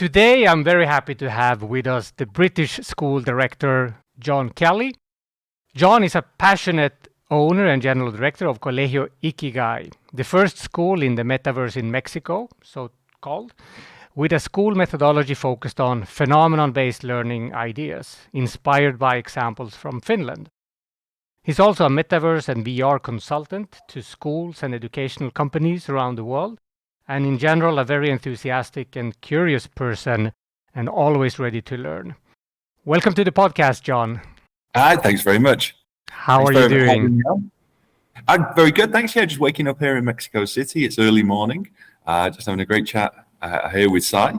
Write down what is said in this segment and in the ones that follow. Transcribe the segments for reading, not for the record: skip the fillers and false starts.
Today, I'm very happy to have with us the British school director, John Kelly. John is a passionate owner and general director of Colegio Ikigai, the first school in the Metaverse in Mexico, so called, with a school methodology focused on phenomenon-based learning ideas, inspired by examples from Finland. He's also a Metaverse and VR consultant to schools and educational companies around the world, and in general, a very enthusiastic and curious person, and always ready to learn. Welcome to the podcast, John. Hi, thanks very much. How are you doing? I'm very good, thanks. Yeah, just waking up here in Mexico City. It's early morning. Just having a great chat here with Sai,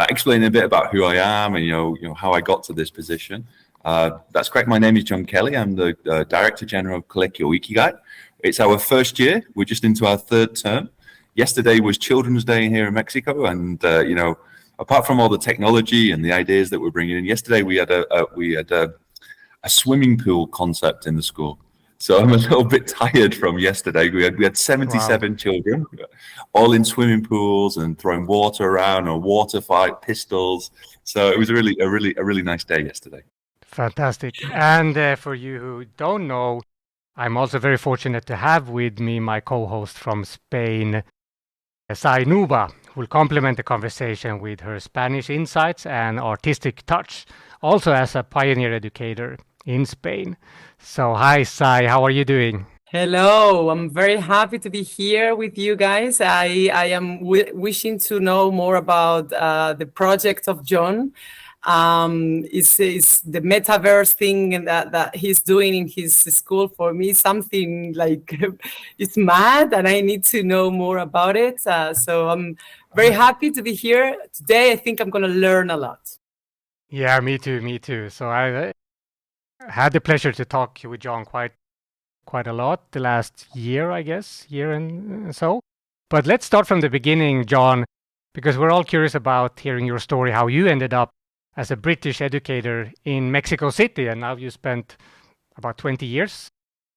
explaining a bit about who I am and you know how I got to this position. That's correct. My name is John Kelly. I'm the Director General of Colegio Ikigai. It's our first year. We're just into our third term. Yesterday was Children's Day here in Mexico, and apart from all the technology and the ideas that we're bringing in, yesterday we had a swimming pool concept in the school. So I'm a little bit tired from yesterday. We had 77 children, all in swimming pools and throwing water around, or water fight, pistols. So it was a really nice day yesterday. Fantastic. And for you who don't know, I'm also very fortunate to have with me my co-host from Spain, Sai Nuba, who will complement the conversation with her Spanish insights and artistic touch, also as a pioneer educator in Spain. So hi, Sai, how are you doing? Hello, I'm very happy to be here with you guys. I am wishing to know more about the project of John. Is the Metaverse thing that he's doing in his school for me something like it's mad, and I need to know more about it. So I'm very happy to be here today. I think I'm going to learn a lot. Yeah, me too. So I had the pleasure to talk with John quite a lot the last year, I guess, year and so. But let's start from the beginning, John, because we're all curious about hearing your story, how you ended up as a British educator in Mexico City, and now you spent about 20 years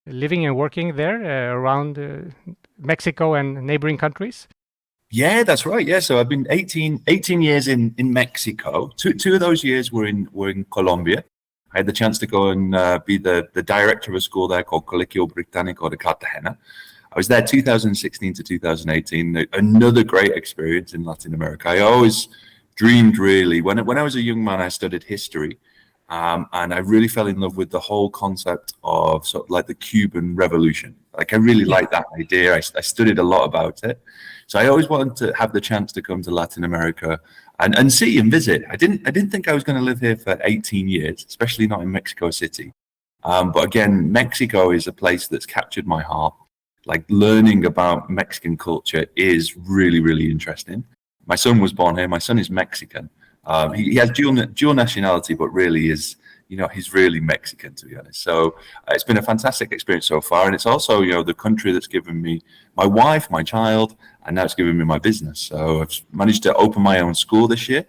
living and working there around Mexico and neighboring countries. Yeah, that's right. Yeah, so I've been 18 years in Mexico. Two of those years were in Colombia. I had the chance to go and be the director of a school there called Colegio Británico de Cartagena. I was there 2016 to 2018. Another great experience in Latin America. I always dreamed, really, when I was a young man, I studied history, and I really fell in love with the whole concept of sort of like the Cuban Revolution. Like, I really liked that idea. I studied a lot about it. So I always wanted to have the chance to come to Latin America and see and visit. I didn't think I was going to live here for 18 years, especially not in Mexico City. But again, Mexico is a place that's captured my heart. Like, learning about Mexican culture is really interesting. My son was born here. My son is Mexican. He has dual nationality, but really is, he's really Mexican, to be honest. So it's been a fantastic experience so far. And it's also, the country that's given me my wife, my child, and now it's given me my business. So I've managed to open my own school this year.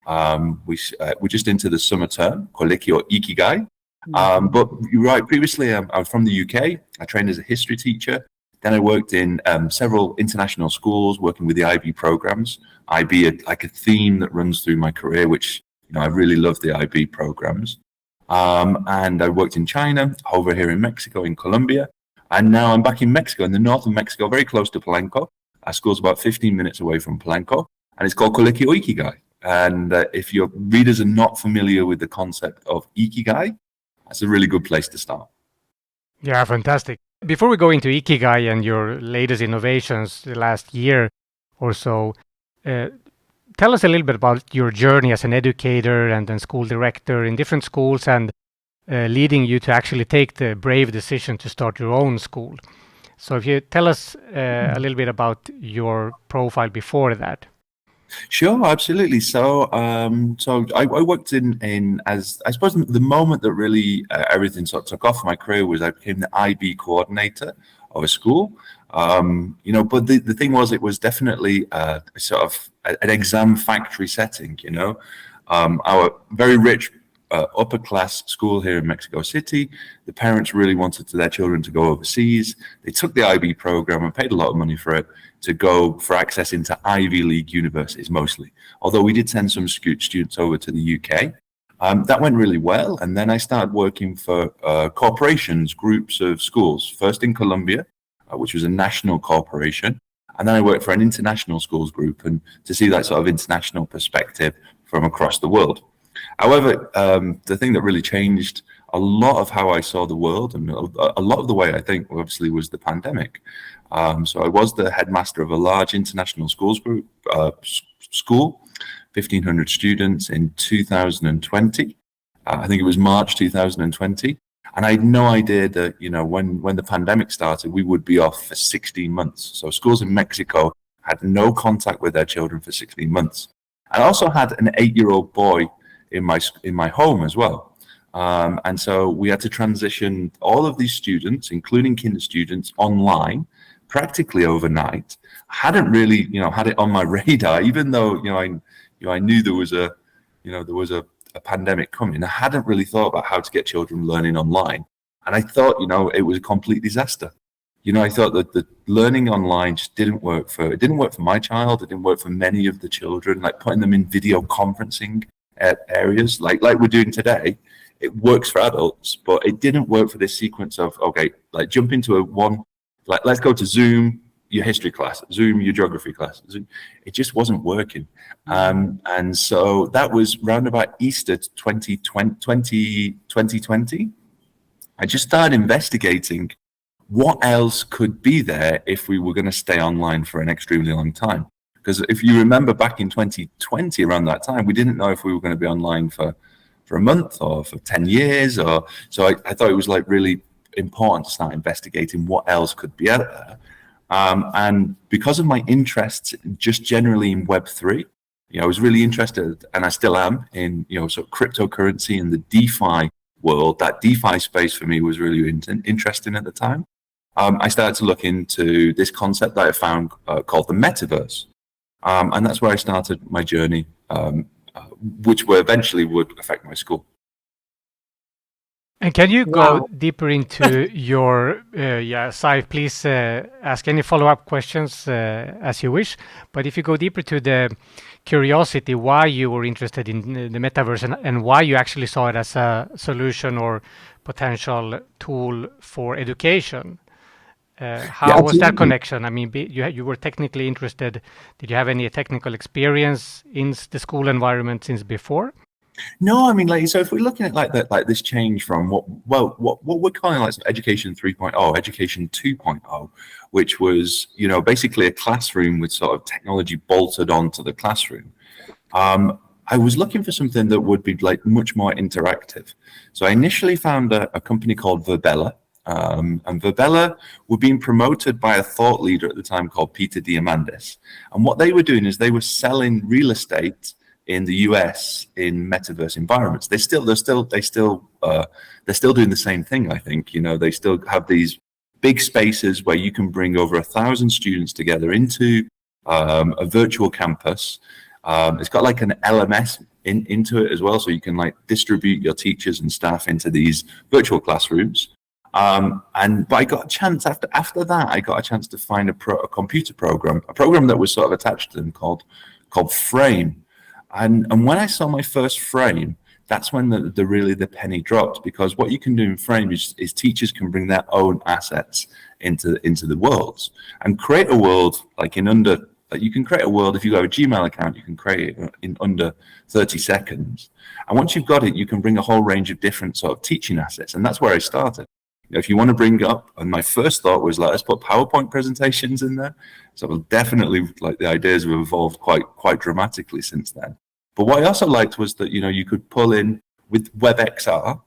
We're just into the summer term, Colegio Ikigai. But you're right, previously I was from the UK. I trained as a history teacher. Then I worked in several international schools, working with the IB programs. IB, like a theme that runs through my career, which, I really love the IB programs. And I worked in China, over here in Mexico, in Colombia. And now I'm back in Mexico, in the north of Mexico, very close to Palenque. Our school's about 15 minutes away from Palenque, and it's called Colegio Ikigai. And if your readers are not familiar with the concept of Ikigai, that's a really good place to start. Yeah, fantastic. Before we go into Ikigai and your latest innovations the last year or so, tell us a little bit about your journey as an educator and then school director in different schools, and leading you to actually take the brave decision to start your own school. So if you tell us a little bit about your profile before that. Sure, absolutely. So I worked in as I suppose the moment that really everything sort of took off in my career was I became the IB coordinator of a school. But the thing was, it was definitely sort of an exam factory setting. Our very rich upper class school here in Mexico City. The parents really wanted their children to go overseas. They took the IB program and paid a lot of money for it to go for access into Ivy League universities mostly. Although we did send some students over to the UK. That went really well. And then I started working for corporations, groups of schools, first in Colombia, which was a national corporation. And then I worked for an international schools group and to see that sort of international perspective from across the world. However, the thing that really changed a lot of how I saw the world and a lot of the way I think obviously was the pandemic. So I was the headmaster of a large international schools group, school, 1,500 students in 2020. I think it was March 2020. And I had no idea that, when the pandemic started, we would be off for 16 months. So schools in Mexico had no contact with their children for 16 months. I also had an 8-year-old boy in my home as well. And so we had to transition all of these students, including kinder students, online practically overnight. I hadn't really, had it on my radar, even though, I knew there was a pandemic coming. I hadn't really thought about how to get children learning online. And I thought, it was a complete disaster. I thought that the learning online just didn't work for my child. It didn't work for many of the children, like putting them in video conferencing areas like we're doing today. It works for adults, but it didn't work for this sequence of, okay, like jump into let's go to Zoom, your history class, Zoom, your geography class. Zoom. It just wasn't working. And so that was round about Easter 2020. I just started investigating what else could be there if we were going to stay online for an extremely long time. Because if you remember back in 2020, around that time, we didn't know if we were going to be online for a month or for 10 years. So I thought it was like really important to start investigating what else could be out there. And because of my interests just generally in Web3, I was really interested, and I still am, in sort of cryptocurrency and the DeFi world. That DeFi space for me was really interesting at the time. I started to look into this concept that I found called the Metaverse. And that's where I started my journey, which eventually would affect my school. And can you go deeper into your, Saif, please ask any follow-up questions as you wish. But if you go deeper to the curiosity, why you were interested in the Metaverse and why you actually saw it as a solution or potential tool for education. How was that connection? I mean, you were technically interested. Did you have any technical experience in the school environment since before? No, I mean, so if we're looking at like this change from what we're calling like education 3.0, education 2.0, which was, basically a classroom with sort of technology bolted onto the classroom. I was looking for something that would be like much more interactive. So I initially found a company called VRARA. And VRARA were being promoted by a thought leader at the time called Peter Diamandis. And what they were doing is they were selling real estate in the US in metaverse environments. They're still doing the same thing. I think, they still have these big spaces where you can bring over 1,000 students together into a virtual campus. It's got like an LMS into it as well. So you can like distribute your teachers and staff into these virtual classrooms. But I got a chance after that, I got a chance to find a computer program, a program that was sort of attached to them called Frame. And when I saw my first Frame, that's when the penny dropped, because what you can do in Frame is teachers can bring their own assets into the worlds and create a world you can create a world. If you have a Gmail account, you can create it in under 30 seconds. And once you've got it, you can bring a whole range of different sort of teaching assets. And that's where I started. If you want to bring up, and my first thought was let's put PowerPoint presentations in there. So definitely the ideas have evolved quite dramatically since then. But what I also liked was that, you could pull in with WebXR,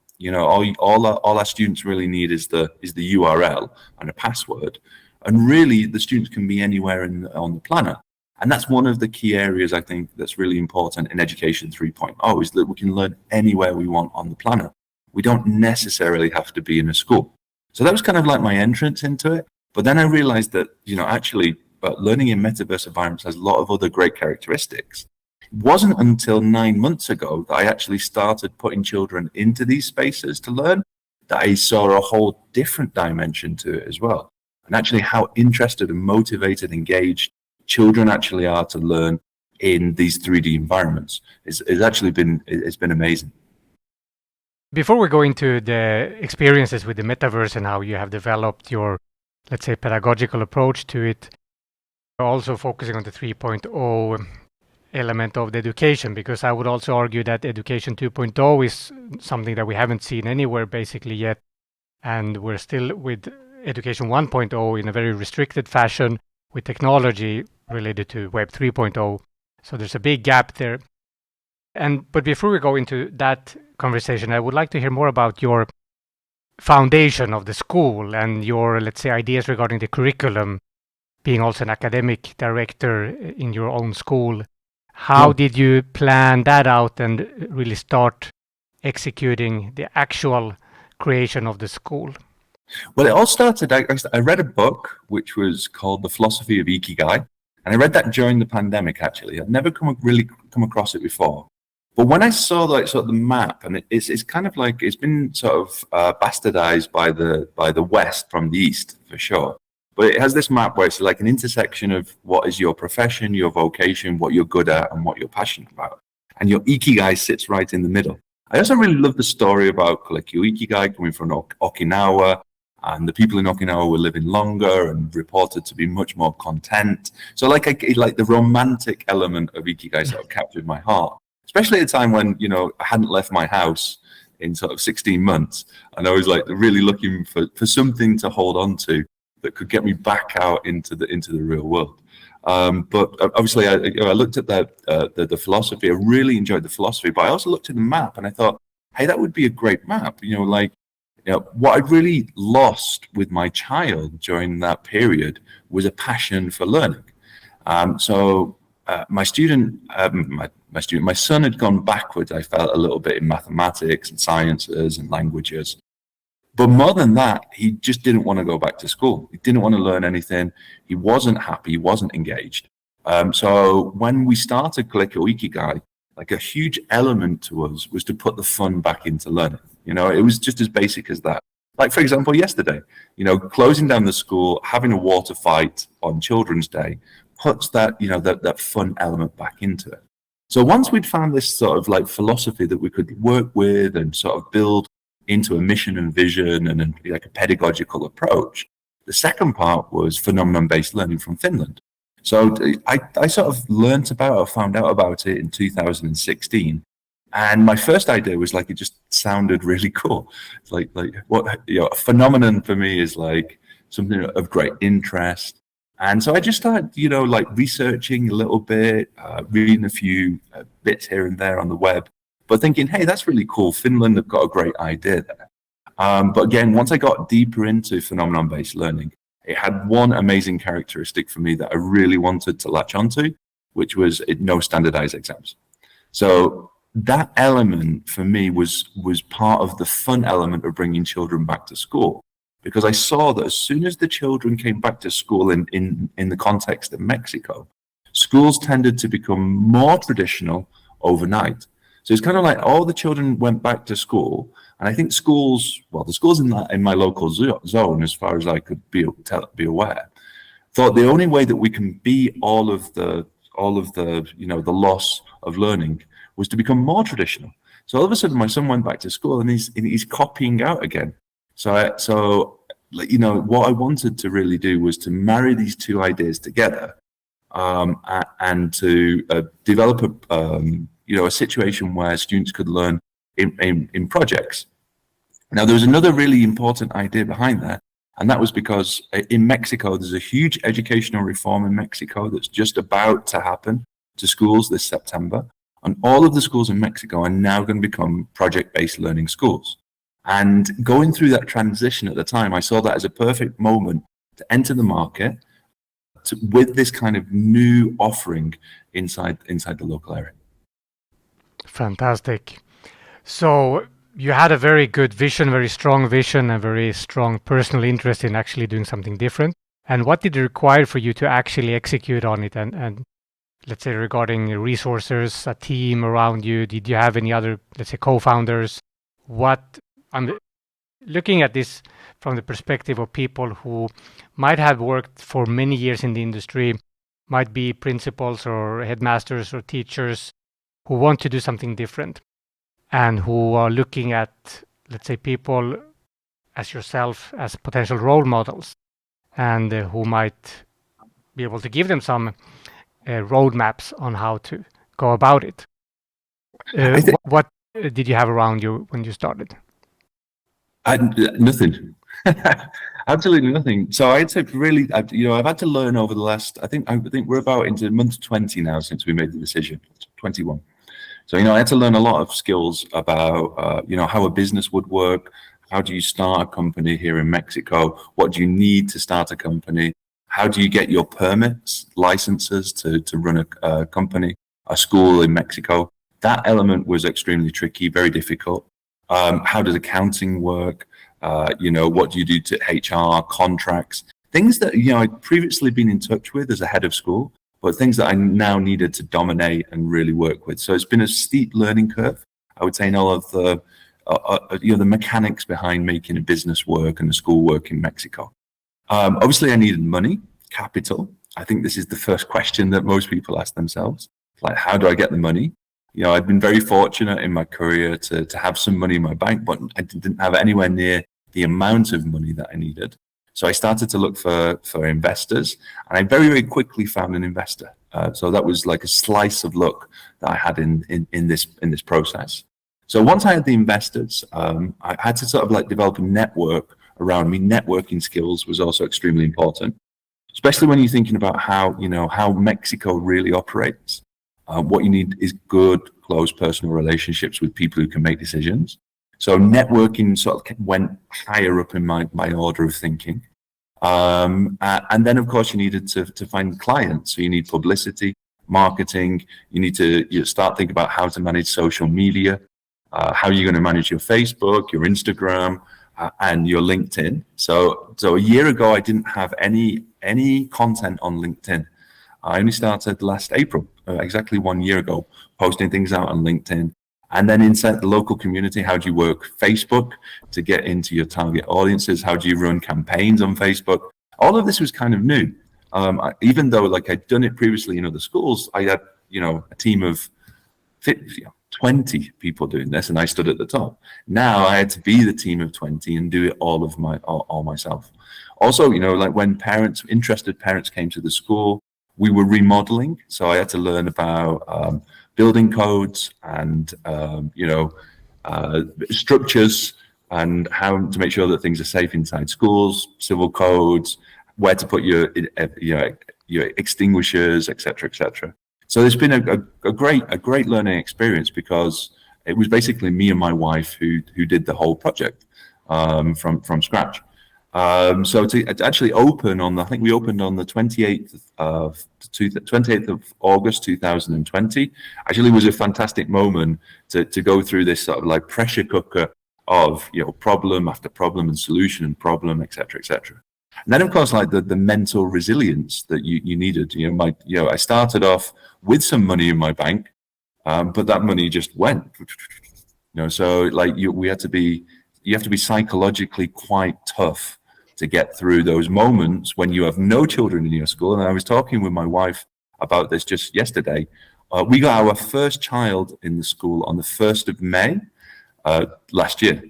all our students really need is the URL and a password. And really the students can be anywhere on the planet. And that's one of the key areas I think that's really important in Education 3.0 is that we can learn anywhere we want on the planet. We don't necessarily have to be in a school. So that was kind of like my entrance into it. But then I realized that, actually learning in metaverse environments has a lot of other great characteristics. wasn't until 9 months ago that I actually started putting children into these spaces to learn that I saw a whole different dimension to it as well. And actually how interested and motivated, engaged children actually are to learn in these 3D environments is actually it's been amazing. Before we go into the experiences with the metaverse and how you have developed your, let's say, pedagogical approach to it, also focusing on the 3.0 element of the education, because I would also argue that education 2.0 is something that we haven't seen anywhere basically yet, and we're still with education 1.0 in a very restricted fashion with technology related to Web 3.0. So there's a big gap there. But before we go into that conversation, I would like to hear more about your foundation of the school and your, let's say, ideas regarding the curriculum, being also an academic director in your own school. How did you plan that out and really start executing the actual creation of the school? Well, it all started, I read a book which was called The Philosophy of Ikigai, and I read that during the pandemic, actually. I'd never really come across it before. But when I saw the map, and it's kind of like it's been sort of bastardized by the West from the East for sure. But it has this map where it's like an intersection of what is your profession, your vocation, what you're good at, and what you're passionate about. And your Ikigai sits right in the middle. I also really love the story about Colegio Ikigai coming from Okinawa, and the people in Okinawa were living longer and reported to be much more content. So like the romantic element of Ikigai sort of captured my heart. Especially at a time when, I hadn't left my house in sort of 16 months. And I was like really looking for something to hold on to that could get me back out into the real world. But obviously I looked at the philosophy. I really enjoyed the philosophy, but I also looked at the map and I thought, hey, that would be a great map. What I'd really lost with my child during that period was a passion for learning. My son had gone backwards, I felt, a little bit in mathematics and sciences and languages. But more than that, he just didn't want to go back to school. He didn't want to learn anything. He wasn't happy. He wasn't engaged. So when we started Colegio Ikigai, like a huge element to us was to put the fun back into learning. It was just as basic as that. Like, for example, yesterday, closing down the school, having a water fight on Children's Day puts that, that fun element back into it. So once we'd found this sort of like philosophy that we could work with and sort of build into a mission and vision and like a pedagogical approach, the second part was phenomenon-based learning from Finland. So I sort of found out about it in 2016. And my first idea was like, it just sounded really cool. It's like what, a phenomenon for me is like something of great interest. And so I just started, researching a little bit, reading a few bits here and there on the web, but thinking, hey, that's really cool. Finland have got a great idea there. But again, once I got deeper into phenomenon-based learning, it had one amazing characteristic for me that I really wanted to latch onto, which was no standardized exams. So that element for me was part of the fun element of bringing children back to school. Because I saw that as soon as the children came back to school in the context of Mexico, schools tended to become more traditional overnight. So it's kind of like all the children went back to school, and I think the schools in my local zone, as far as I could be aware, thought the only way that we can be all of the the loss of learning was to become more traditional. So all of a sudden, my son went back to school, and he's copying out again. So what I wanted to really do was to marry these two ideas together, and to develop a situation where students could learn in projects. Now, there was another really important idea behind that, and that was because in Mexico, there's a huge educational reform in Mexico that's just about to happen to schools this September, and all of the schools in Mexico are now going to become project-based learning schools. And going through that transition at the time, I saw that as a perfect moment to enter the market with this kind of new offering inside the local area. Fantastic. So you had a very good vision, very strong vision, and very strong personal interest in actually doing something different. And what did it require for you to actually execute on it and let's say, regarding resources, a team around you? Did you have any other, let's say, co-founders? I'm looking at this from the perspective of people who might have worked for many years in the industry, might be principals or headmasters or teachers who want to do something different and who are looking at, let's say, people as yourself as potential role models, and who might be able to give them some roadmaps on how to go about it. What did you have around you when you started? Nothing. Absolutely nothing. So I'd say really, I've had to learn over the last, I think we're about into month 20 now since we made the decision, 21. So, I had to learn a lot of skills about, how a business would work. How do you start a company here in Mexico? What do you need to start a company? How do you get your permits, licenses to run a company, a school in Mexico? That element was extremely tricky, very difficult. How does accounting work? What do you do to HR, contracts? Things that, I'd previously been in touch with as a head of school, but things that I now needed to dominate and really work with. So it's been a steep learning curve, I would say, in all of the, the mechanics behind making a business work and a school work in Mexico. Obviously, I needed money, capital. I think this is the first question that most people ask themselves. Like, how do I get the money? I've been very fortunate in my career to have some money in my bank, but I didn't have anywhere near the amount of money that I needed. So I started to look for investors, and I very, very quickly found an investor. So that was like a slice of luck that I had in this process. So once I had the investors, I had to sort of like develop a network around me. Networking skills was also extremely important, especially when you're thinking about how Mexico really operates. What you need is good, close personal relationships with people who can make decisions. So networking sort of went higher up in my order of thinking. And then, of course, you needed to find clients. So you need publicity, marketing. You need to start thinking about how to manage social media, how you're going to manage your Facebook, your Instagram, and your LinkedIn. So a year ago, I didn't have any content on LinkedIn. I only started last April, exactly 1 year ago, posting things out on LinkedIn. And then inside the local community, how do you work Facebook to get into your target audiences? How do you run campaigns on Facebook? All of this was kind of new. Even though like I'd done it previously in other schools, I had, a team of 20 people doing this, and I stood at the top. Now I had to be the team of 20 and do it all myself. Also, like when interested parents came to the school, we were remodeling, so I had to learn about building codes and structures and how to make sure that things are safe inside schools, civil codes, where to put your extinguishers, etc., etc. So there's been a great learning experience, because it was basically me and my wife who did the whole project from scratch. So to actually open I think we opened on the 28th of August 2020, actually was a fantastic moment to go through this sort of like pressure cooker of problem after problem and solution and problem, etc., etc. And then, of course, like the mental resilience that you needed. I started off with some money in my bank, but that money just went. So like you have to be psychologically quite tough to get through those moments when you have no children in your school. And I was talking with my wife about this just yesterday. We got our first child in the school on the 1st of May last year.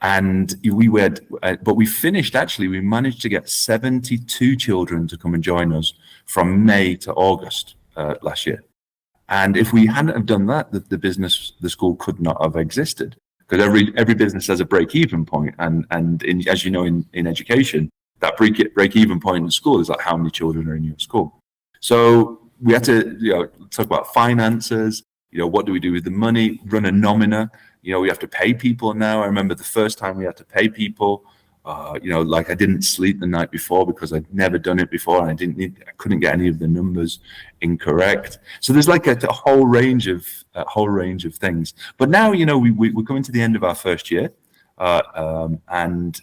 And we managed to get 72 children to come and join us from May to August last year. And if we hadn't have done that, the school could not have existed. Because every business has a break-even point, and as you know, in education, that break-even point in school is like how many children are in your school. So we had to talk about finances. What do we do with the money? Run a nomina. We have to pay people now. I remember the first time we had to pay people. Like I didn't sleep the night before because I'd never done it before, and I couldn't get any of the numbers incorrect. So there's like a whole range of things. But now we're coming to the end of our first year, and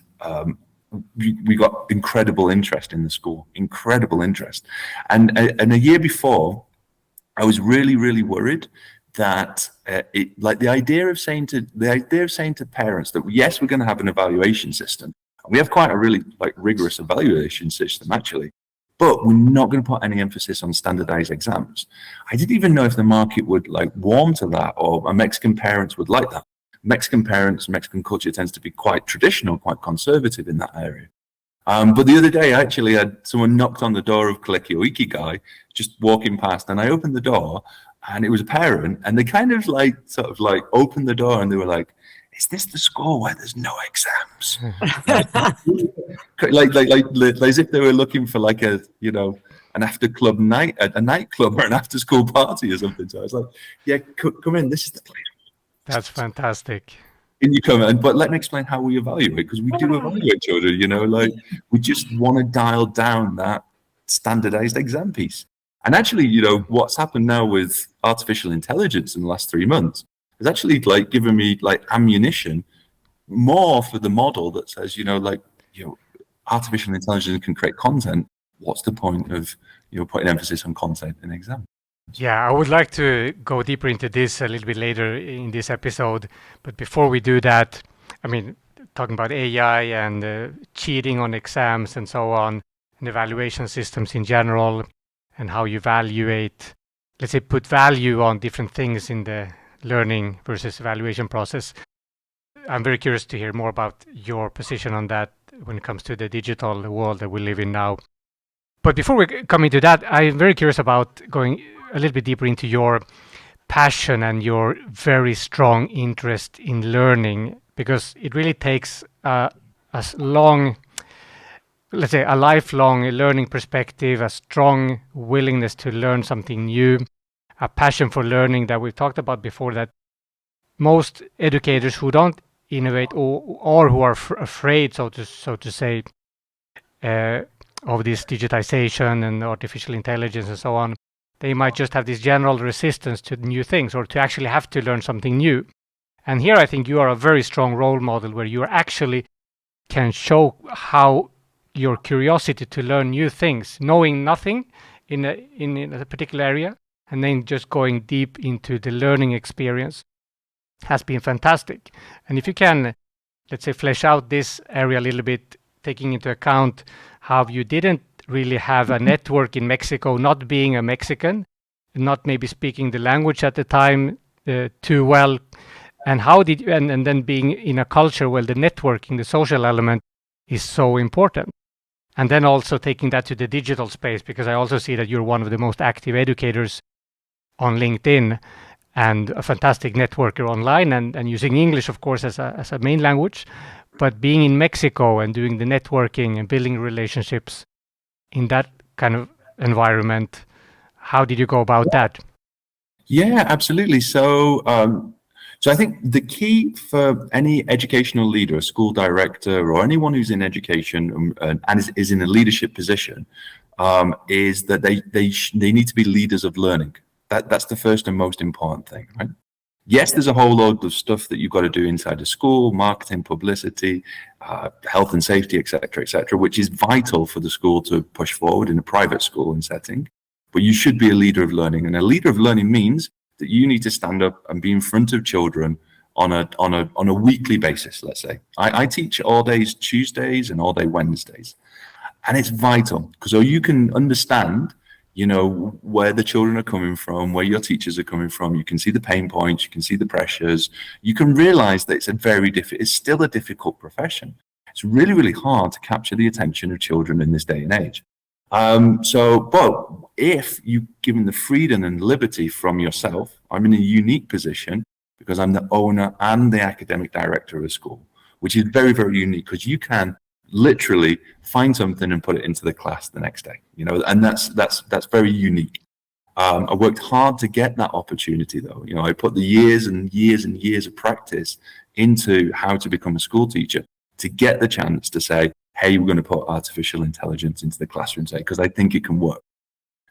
we got incredible interest in the school, incredible interest. And a year before, I was really, really worried that the idea of saying to parents that yes, we're going to have an evaluation system. And we have quite a really rigorous evaluation system actually, but we're not going to put any emphasis on standardized exams. I didn't even know if the market would warm to that, or Mexican parents would like that. Mexican parents, Mexican culture tends to be quite traditional, quite conservative in that area. But the other day, I actually had someone knocked on the door of Colegio Ikigai, just walking past, and I opened the door, and it was a parent, and they kind of opened the door, and they were like, "Is this the school where there's no exams?" As if they were looking for an after club night, a nightclub or an after school party or something. So I was like, "Yeah, come in. This is the place." That's fantastic. Can you come in? But let me explain how we evaluate, because we do evaluate children, we just want to dial down that standardized exam piece. And actually, what's happened now with artificial intelligence in the last 3 months has actually given me ammunition more for the model that says, artificial intelligence can create content. What's the point of, putting emphasis on content in exam? Yeah, I would like to go deeper into this a little bit later in this episode. But before we do that, talking about AI and cheating on exams and so on, and evaluation systems in general, and how you evaluate, let's say, put value on different things in the learning versus evaluation process. I'm very curious to hear more about your position on that when it comes to the digital world that we live in now. But before we come into that, I'm very curious about going a little bit deeper into your passion and your very strong interest in learning, because it really takes a lifelong learning perspective, a strong willingness to learn something new, a passion for learning that we've talked about before, that most educators who don't innovate or who are afraid, so to say, of this digitization and artificial intelligence and so on, they might just have this general resistance to new things, or to actually have to learn something new. And here I think you are a very strong role model, where you actually can show how your curiosity to learn new things, knowing nothing in a particular area, and then just going deep into the learning experience, has been fantastic. And if you can, let's say, flesh out this area a little bit, taking into account how you didn't really have a network in Mexico, not being a Mexican, not maybe speaking the language at the time too well, and how did you, and then being in a culture where the networking, the social element, is so important. And then also taking that to the digital space, because I also see that you're one of the most active educators on LinkedIn, and a fantastic networker online, and using English, of course, as a main language, but being in Mexico and doing the networking and building relationships in that kind of environment, how did you go about that? Yeah, absolutely. So I think the key for any educational leader, a school director, or anyone who's in education and is in a leadership position, is that they need to be leaders of learning. That's the first and most important thing, right? Yes, there's a whole load of stuff that you've got to do inside the school, marketing, publicity, health and safety, et cetera, which is vital for the school to push forward in a private school and setting. But you should be a leader of learning. And a leader of learning means that you need to stand up and be in front of children on a weekly basis, let's say. I teach all days Tuesdays and all day Wednesdays. And it's vital, because you can understand where the children are coming from, where your teachers are coming from. You can see the pain points, you can see the pressures. You can realize that it's still a difficult profession. It's really, really hard to capture the attention of children in this day and age. But if you give them the freedom and liberty from yourself, I'm in a unique position because I'm the owner and the academic director of a school, which is very, very unique, because you can literally find something and put it into the class the next day, and that's very unique. I worked hard to get that opportunity, though. I put the years and years and years of practice into how to become a school teacher, to get the chance to say, hey, we're going to put artificial intelligence into the classroom today, because I think it can work.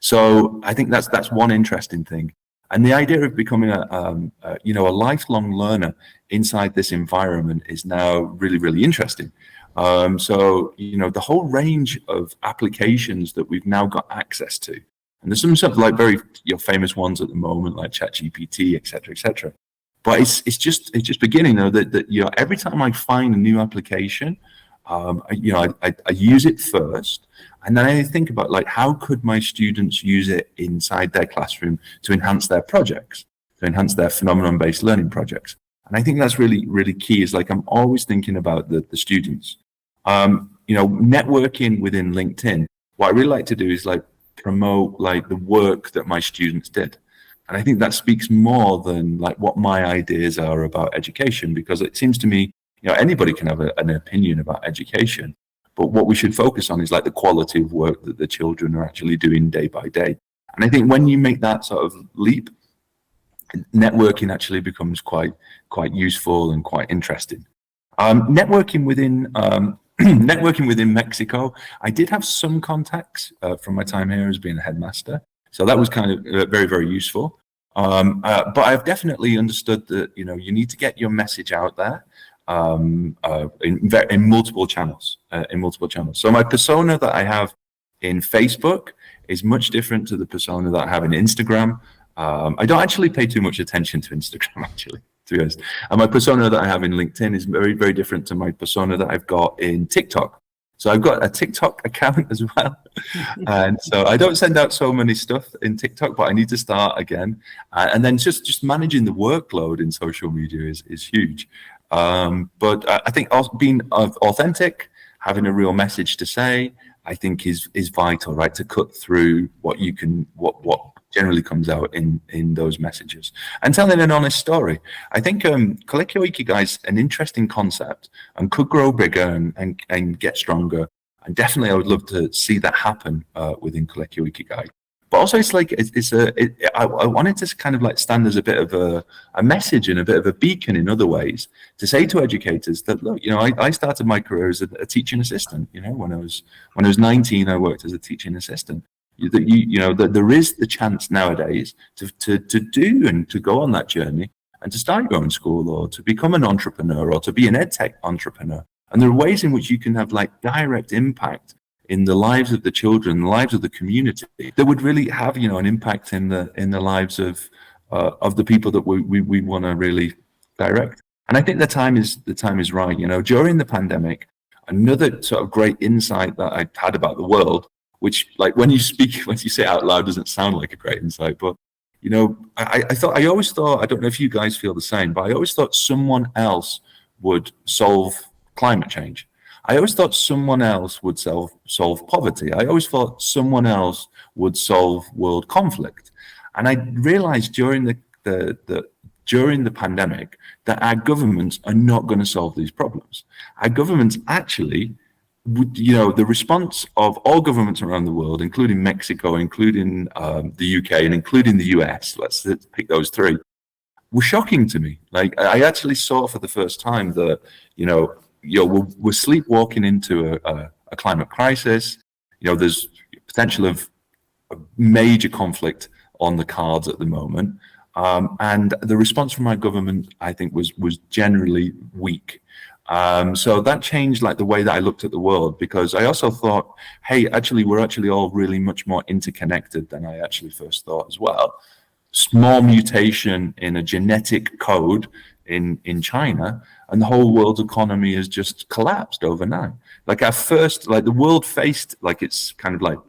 So I think that's one interesting thing. And the idea of becoming a lifelong learner inside this environment is now really, really interesting. The whole range of applications that we've now got access to, And there's some sort of like very famous ones at the moment, like ChatGPT, et cetera, et cetera. But it's just beginning though, that every time I find a new application, I use it first, and then I think about like how could my students use it inside their classroom to enhance their projects, to enhance their phenomenon-based learning projects. And I think that's really, really key. Is like I'm always thinking about the students. Networking within LinkedIn. What I really like to do is like promote like the work that my students did. And I think that speaks more than like what my ideas are about education, because it seems to me, anybody can have an opinion about education, but what we should focus on is like the quality of work that the children are actually doing day by day. And I think when you make that sort of leap, networking actually becomes quite useful and quite interesting. Networking within Mexico, I did have some contacts from my time here as being a headmaster, so that was kind of very, very useful. But I've definitely understood that you need to get your message out there in multiple channels. So my persona that I have in Facebook is much different to the persona that I have in Instagram. I don't actually pay too much attention to Instagram, actually, to be honest. And my persona that I have in LinkedIn is very, very different to my persona that I've got in TikTok. So I've got a TikTok account as well. And so I don't send out so many stuff in TikTok, but I need to start again. And then just managing the workload in social media is huge. But I think also being authentic, having a real message to say, I think is vital, right? To cut through what generally comes out in those messages, and telling an honest story. I think Colegio Ikigai is an interesting concept and could grow bigger and get stronger. And definitely I would love to see that happen within Colegio Ikigai. But also it's like, I wanted to kind of like stand as a bit of a message and a bit of a beacon in other ways to say to educators that, look, I started my career as a teaching assistant. When I was 19, I worked as a teaching assistant. That there is the chance nowadays to do and to go on that journey and to start your own school, or to become an entrepreneur, or to be an edtech entrepreneur. And there are ways in which you can have like direct impact in the lives of the children, the lives of the community, that would really have an impact in the lives of the people that we want to really direct. And I think the time is right. During the pandemic, another sort of great insight that I had about the world, which, like, when you say it out loud, doesn't sound like a great insight, but I always thought, I don't know if you guys feel the same, but I always thought someone else would solve climate change. I always thought someone else would solve poverty. I always thought someone else would solve world conflict. And I realized during the pandemic that our governments are not going to solve these problems. Our governments actually, the response of all governments around the world, including Mexico, including the UK, and including the US, let's pick those three, were shocking to me. Like, I actually saw for the first time that, we're sleepwalking into a climate crisis. There's potential of a major conflict on the cards at the moment. And the response from our government, I think, was generally weak. So that changed like the way that I looked at the world, because I also thought, hey, actually, we're actually all really much more interconnected than I actually first thought as well. Small mutation in a genetic code in China, and the whole world's economy has just collapsed overnight. Like the world faced like its kind of like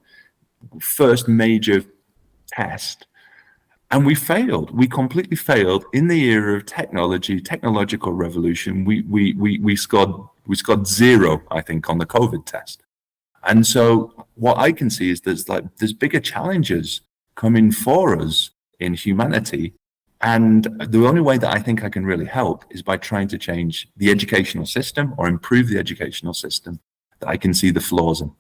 first major test, and we failed. We completely failed in the era of technological revolution. We scored 0, I think, on the COVID test. And so what I can see is there's bigger challenges coming for us in humanity. And the only way that I think I can really help is by trying to change the educational system, or improve the educational system that I can see the flaws in.